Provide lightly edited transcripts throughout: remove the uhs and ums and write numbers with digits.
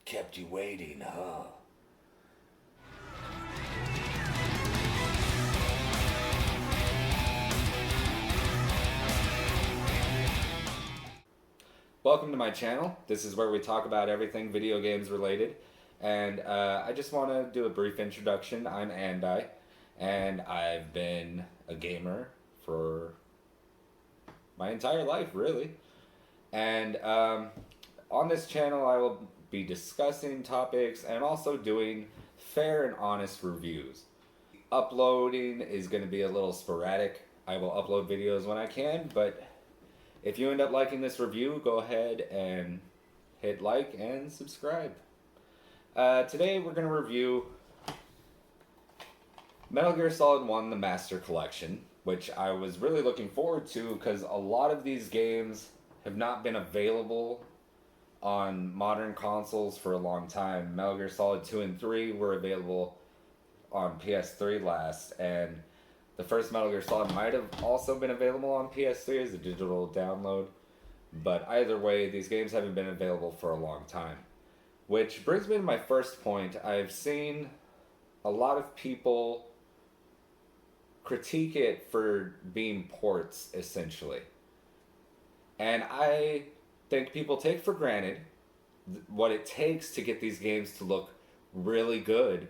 Kept you waiting, huh? Welcome to my channel. This is where we talk about everything video games related. And I just want to do a brief introduction. I'm Andai, and I've been a gamer for my entire life, really. And on this channel, I will be discussing topics and also doing fair and honest reviews. Uploading is going to be a little sporadic. I will upload videos when I can, but if you end up liking this review, go ahead and hit like and subscribe. Today we're going to review Metal Gear Solid 1, the Master Collection, which I was really looking forward to because a lot of these games have not been available on modern consoles for a long time. Metal Gear Solid 2 and 3 were available on PS3 last, and the first Metal Gear Solid might have also been available on PS3 as a digital download, but either way, these games haven't been available for a long time. Which brings me to my first point. I've seen a lot of people critique it for being ports, essentially. And I think people take for granted what it takes to get these games to look really good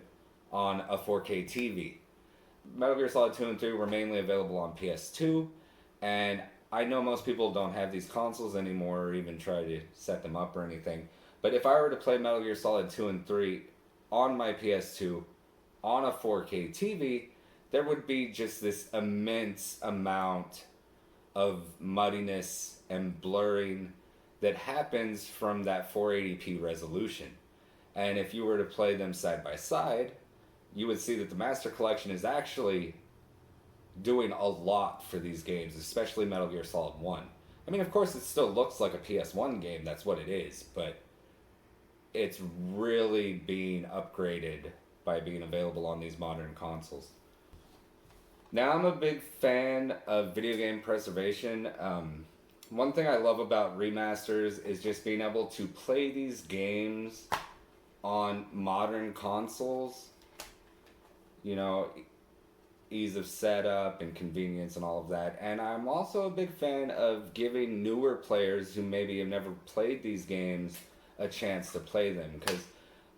on a 4K TV. Metal Gear Solid 2 and 3 were mainly available on PS2, and I know most people don't have these consoles anymore or even try to set them up or anything, but if I were to play Metal Gear Solid 2 and 3 on my PS2 on a 4K TV, there would be just this immense amount of muddiness and blurring that happens from that 480p resolution. And if you were to play them side by side, you would see that the Master Collection is actually doing a lot for these games, especially Metal Gear Solid 1. I mean, of course, it still looks like a PS1 game, that's what it is, but it's really being upgraded by being available on these modern consoles. Now, I'm a big fan of video game preservation. One thing I love about remasters is just being able to play these games on modern consoles. You know, ease of setup and convenience and all of that. And I'm also a big fan of giving newer players who maybe have never played these games a chance to play them, because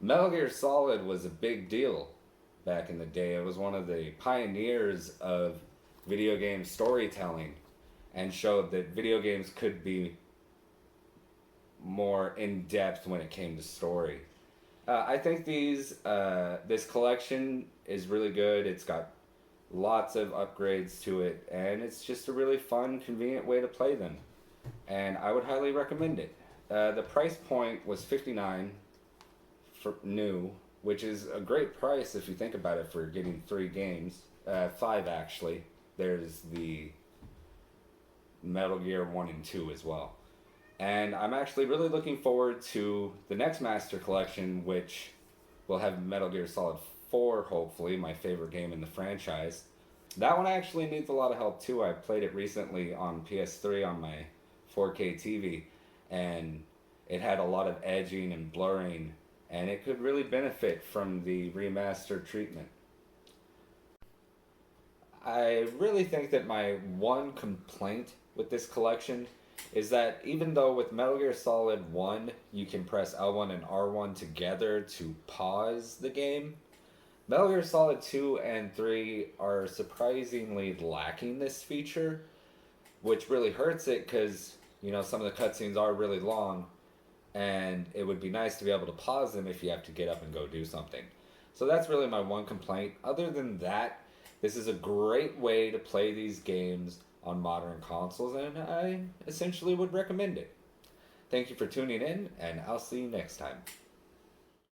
Metal Gear Solid was a big deal back in the day. It was one of the pioneers of video game storytelling and showed that video games could be more in-depth when it came to story. I think this collection is really good. It's got lots of upgrades to it, and it's just a really fun, convenient way to play them. And I would highly recommend it. The price point was $59 for new, which is a great price if you think about it for getting 3 games. 5 actually. There's the Metal Gear 1 and 2 as well. And I'm actually really looking forward to the next Master Collection, which will have Metal Gear Solid 4, hopefully, my favorite game in the franchise. That one actually needs a lot of help too. I played it recently on PS3 on my 4K TV, and it had a lot of edging and blurring, and it could really benefit from the remastered treatment. I really think that my one complaint with this collection is that even though with Metal Gear Solid 1 you can press L1 and R1 together to pause the game, Metal Gear Solid 2 and 3 are surprisingly lacking this feature, which really hurts it because, you know, some of the cutscenes are really long, and it would be nice to be able to pause them if you have to get up and go do something. So that's really my one complaint. Other than that, this is a great way to play these games on modern consoles, and I essentially would recommend it. Thank you for tuning in, and I'll see you next time.